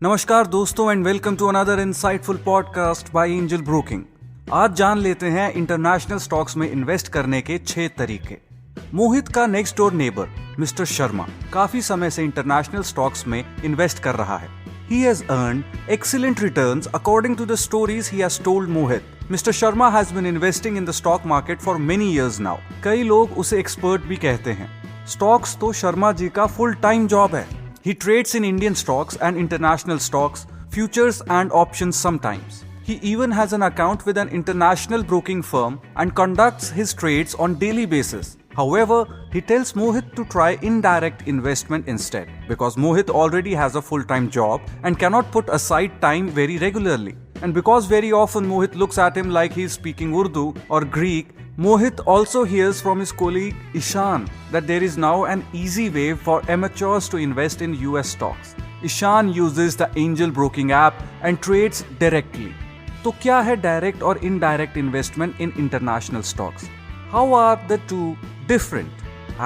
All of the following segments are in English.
नमस्कार दोस्तों and welcome to another insightful podcast by Angel Broking. आज जान लेते हैं इंटरनेशनल स्टॉक्स में इन्वेस्ट करने के 6 तरीके। मोहित का next door neighbour mister Sharma काफी समय से इंटरनेशनल स्टॉक्स में इन्वेस्ट कर रहा है। He has earned excellent returns according to the stories he has told Mohit. Mr. Sharma has been investing in the stock market for many years now. कई लोग उसे एक्सपर्ट भी कहते हैं। स्टॉक्स तो शर्मा जी का फुल टाइम जॉब है। He trades in Indian stocks and international stocks, futures and options sometimes. He even has an account with an international broking firm and conducts his trades on daily basis. However, he tells Mohit to try indirect investment instead because Mohit already has a full-time job and cannot put aside time very regularly. And because very often Mohit looks at him like he is speaking Urdu or Greek, Mohit also hears from his colleague Ishan that there is now an easy way for amateurs to invest in US stocks. Ishan uses the Angel Broking app and trades directly. तो क्या है direct और indirect investment in international stocks? How are the two different?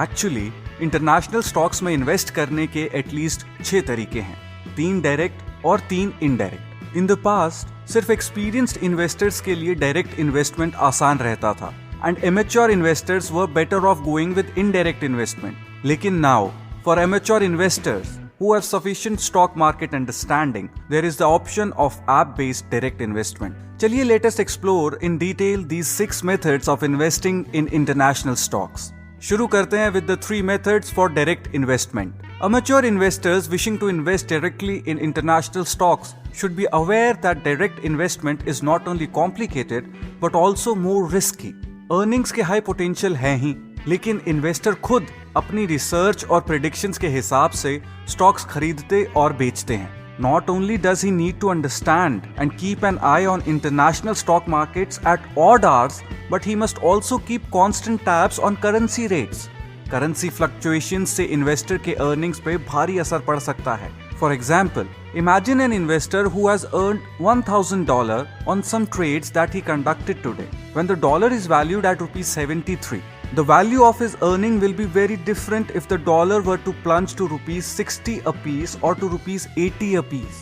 Actually international stocks में invest करने के at least 6 तरीके हैं, 3 direct और 3 इनडायरेक्ट। इन द पास्ट सिर्फ एक्सपीरियंस्ड इन्वेस्टर्स के लिए डायरेक्ट इन्वेस्टमेंट आसान रहता था and amateur investors were better off going with indirect investment. लेकिन now, for amateur investors who have sufficient stock market understanding, there is the option of app-based direct investment. चलिए let us explore in detail these 6 methods of investing in international stocks. शुरू करते हैं with the 3 methods for direct investment. Amateur investors wishing to invest directly in international stocks should be aware that direct investment is not only complicated but also more risky. Earnings के high potential हैं ही, लेकिन investor खुद अपनी research और predictions के हिसाब से stocks खरीदते और बेचते हैं। Not only does he need to understand and keep an eye on international stock markets at odd hours, but he must also keep constant tabs on currency rates. Currency fluctuations से investor के earnings पे भारी असर पड़ सकता है। For example, imagine an investor who has earned $1,000 on some trades that he conducted today. When the dollar is valued at rupees 73, the value of his earning will be very different if the dollar were to plunge to rupees 60 apiece or to rupees 80 apiece.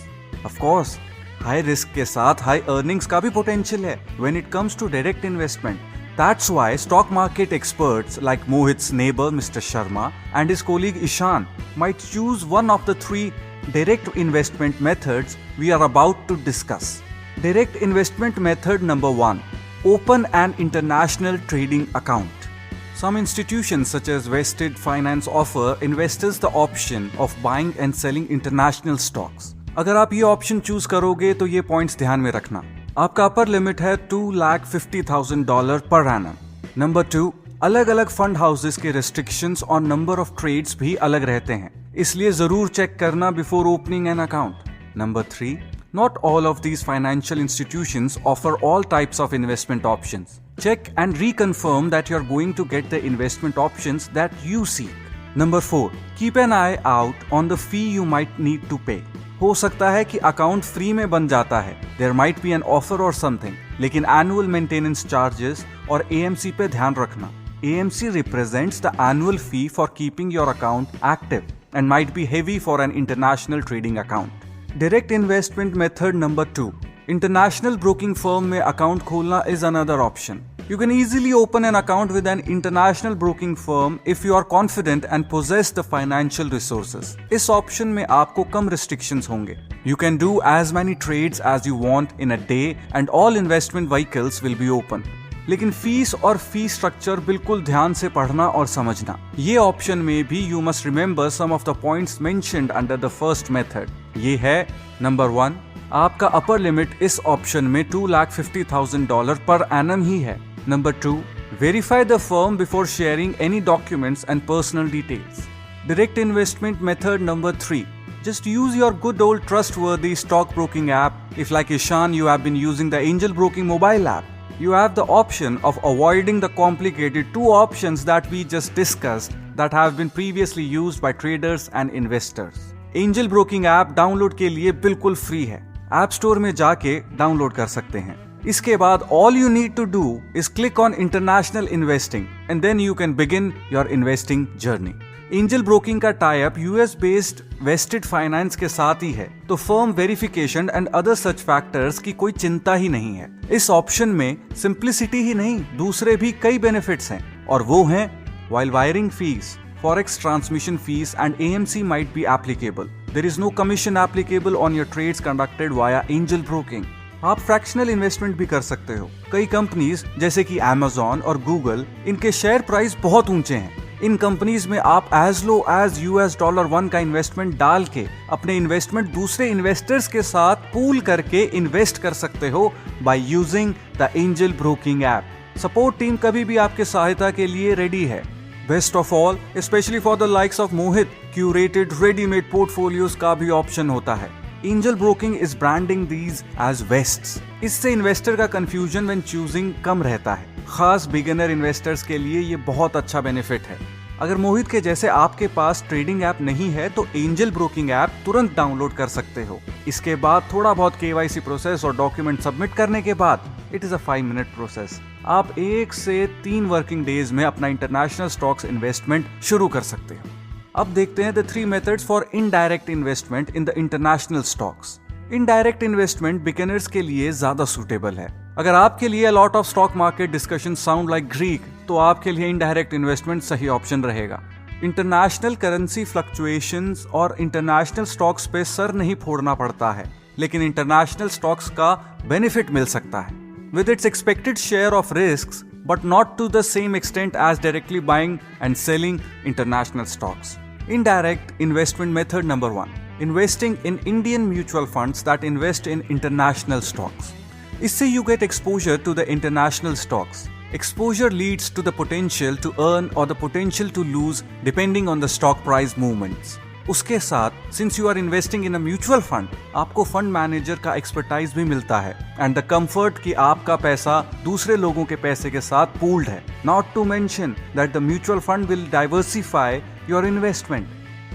Of course, high risk के साथ high earnings का भी potential है when it comes to direct investment. That's why stock market experts like Mohit's neighbor Mr. Sharma and his colleague Ishan might choose one of the 3 direct investment methods we are about to discuss. Direct investment method number 1. Open an international trading account. Some institutions such as Vested Finance offer investors the option of buying and selling international stocks. अगर आप ये option choose करोगे तो ये points ध्यान में रखना। आपका अपर लिमिट है $250,000 पर एनम। नंबर 2, अलग अलग फंड हाउसेस के रेस्ट्रिक्शंस और नंबर ऑफ ट्रेड्स भी अलग रहते हैं, इसलिए जरूर चेक करना before opening an account. Number 3, not all of these financial institutions offer all types of investment options. Check and reconfirm that you are going to get the investment options that you seek. Number 4, keep an eye out on the fee you might need to pay. हो सकता है कि account free में बन जाता है, there might be an offer और something, लेकिन एनुअल मेंटेनेंस चार्जेस और AMC पे ध्यान रखना। AMC represents the annual fee for keeping your account active and might be heavy for an international trading account. Direct investment method number 2. International broking firm में account खोलना is another option. You can easily open an account with an international broking firm if you are confident and possess the financial resources. इस option में आपको कम restrictions होंगे. You can do as many trades as you want in a day and all investment vehicles will be open. लेकिन fees और fee structure बिल्कुल ध्यान से पढ़ना और समझना। ये ऑप्शन में भी you must remember some of the points mentioned under the first method. ये है नंबर 1, आपका अपर लिमिट इस ऑप्शन में $250,000 पर एनम ही है। Number 2, verify the firm before sharing any documents and personal details. Direct investment method number 3. Just use your good old trustworthy stockbroking app. If like Ishan you have been using the Angel Broking mobile app, you have the option of avoiding the complicated 2 options that we just discussed that have been previously used by traders and investors. Angel Broking app download के लिए बिल्कुल free है। App store में जाके download कर सकते हैं। इसके बाद all you need to do is click on international investing and then you can begin your investing journey. Angel Broking का tie up US based Vested Finance के साथ ही है, तो firm verification and other such factors की कोई चिंता ही नहीं है। इस ऑप्शन में सिंप्लिसिटी ही नहीं, दूसरे भी कई बेनिफिट्स हैं, और वो हैं while wiring fees, forex transmission fees and AMC might be applicable. There is no commission applicable on your trades conducted via angel broking. आप फ्रैक्शनल इन्वेस्टमेंट भी कर सकते हो। कई कंपनीज जैसे कि Amazon और Google, इनके शेयर प्राइस बहुत ऊंचे हैं। इन कंपनीज में आप एज लो एज $1 का इन्वेस्टमेंट डाल के अपने इन्वेस्टमेंट दूसरे इन्वेस्टर्स के साथ पूल करके इन्वेस्ट कर सकते हो by using the Angel Broking app. Support team कभी भी आपके सहायता के लिए रेडी है। Best of all, specially for the likes of Mohit, curated readymade portfolios का भी ऑप्शन होता है। Angel Broking is branding these as vests. इससे इन्वेस्टर का कंफ्यूजन व्हेन चूजिंग कम रहता है। खास बिगिनर इन्वेस्टर्स के लिए ये बहुत अच्छा बेनिफिट है। अगर मोहित के जैसे आपके पास ट्रेडिंग ऐप नहीं है तो एंजल ब्रोकिंग ऐप तुरंत डाउनलोड कर सकते हो। इसके बाद थोड़ा बहुत KYC प्रोसेस और डॉक्यूमेंट सबमिट करने के बाद it is a 5 minute process. आप 1 से 3 वर्किंग डेज में अपना इंटरनेशनल स्टॉक्स इन्वेस्टमेंट शुरू कर सकते हो। अब देखते हैं the 3 methods for indirect investment in the international stocks. Indirect investment beginners के लिए ज्यादा सूटेबल है। अगर आपके लिए lot of stock market discussion sound like Greek, तो आपके लिए इनडायरेक्ट इन्वेस्टमेंट सही ऑप्शन रहेगा। इंटरनेशनल करेंसी फ्लक्चुएशंस और इंटरनेशनल स्टॉक्स पे सर नहीं फोड़ना पड़ता है, लेकिन इंटरनेशनल स्टॉक्स का बेनिफिट मिल सकता है with its expected share of risks, but not to the same extent as directly buying and selling international stocks. Indirect investment method number 1. Investing in Indian mutual funds that invest in international stocks. इससे you get exposure to the international stocks. Exposure leads to the potential to earn or the potential to lose depending on the stock price movements. उसके साथ since you are investing in a mutual fund, आपको fund manager का expertise भी मिलता है and the comfort कि आपका पैसा दूसरे लोगों के पैसे के साथ पूल्ड है। Not to mention that the mutual fund will diversify your investment.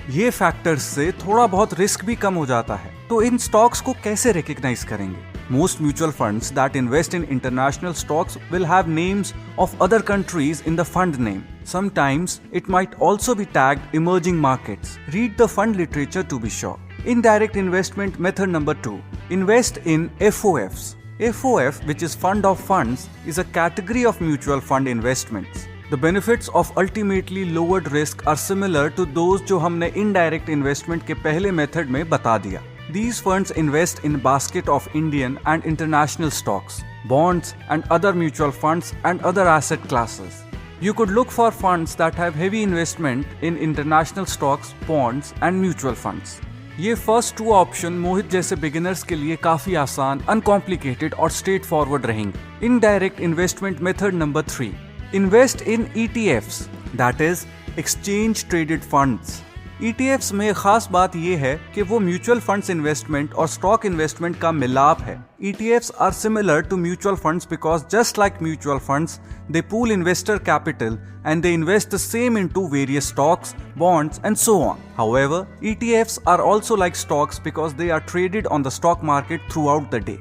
ये फैक्टर्स से थोड़ा बहुत रिस्क भी कम हो जाता है। तो इन स्टॉक्स को कैसे रिकॉग्नाइज करेंगे? Most mutual funds that invest in international stocks will have names of other countries in the fund name. Sometimes it might also be tagged emerging markets. Read the fund literature to be sure. Indirect investment method number 2. Invest in FOFs. FOF, which is fund of funds, is a category of mutual fund investments. The benefits of ultimately lowered risk are similar to those जो हमने indirect investment के पहले method में बता दिया। These funds invest in a basket of Indian and international stocks, bonds and other mutual funds and other asset classes. You could look for funds that have heavy investment in international stocks, bonds and mutual funds. ये first 2 option मोहित जैसे beginners के लिए काफी आसान, uncomplicated और straight forward रहेंगे। Indirect investment method number 3. Invest in ETFs, that is exchange traded funds. ETFs में खास बात यह है कि वो म्यूचुअल फंड्स इन्वेस्टमेंट और स्टॉक इन्वेस्टमेंट का मिलाप है। ETFs are similar to mutual funds because just like mutual funds, they pool investor capital and they invest the same into various stocks, bonds and so on. However, ETFs are also like stocks because they are traded on the stock market throughout the day.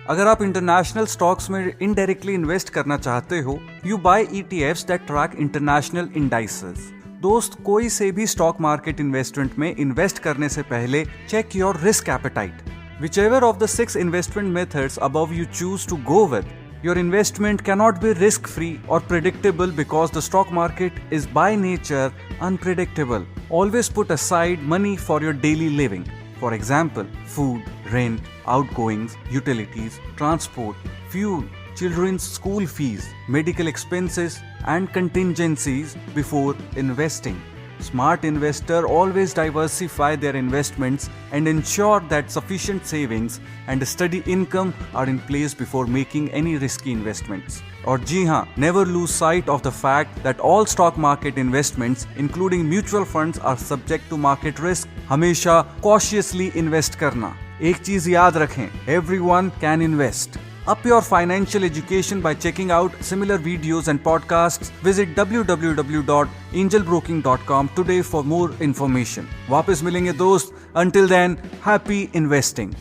अगर आप international stocks में indirectly invest करना चाहते हो, you buy ETFs that track international indices. दोस्त, कोई से भी स्टॉक मार्केट इन्वेस्टमेंट में इन्वेस्ट करने से पहले check your risk appetite. Whichever of the 6 investment methods above you choose to go with, your investment cannot be risk-free or predictable because the stock market is by nature unpredictable. Always put aside money for your daily living. For example, food, rent, outgoings, utilities, transport, fuel, children's school fees, medical expenses, and contingencies before investing. Smart investor always diversify their investments and ensure that sufficient savings and steady income are in place before making any risky investments. और जी हाँ, never lose sight of the fact that all stock market investments, including mutual funds, are subject to market risk. हमेशा cautiously invest करना। एक चीज याद रखें, everyone can invest. Up your financial education by checking out similar videos and podcasts. Visit www.angelbroking.com today for more information. वापस मिलेंगे दोस्त. Until then, happy investing.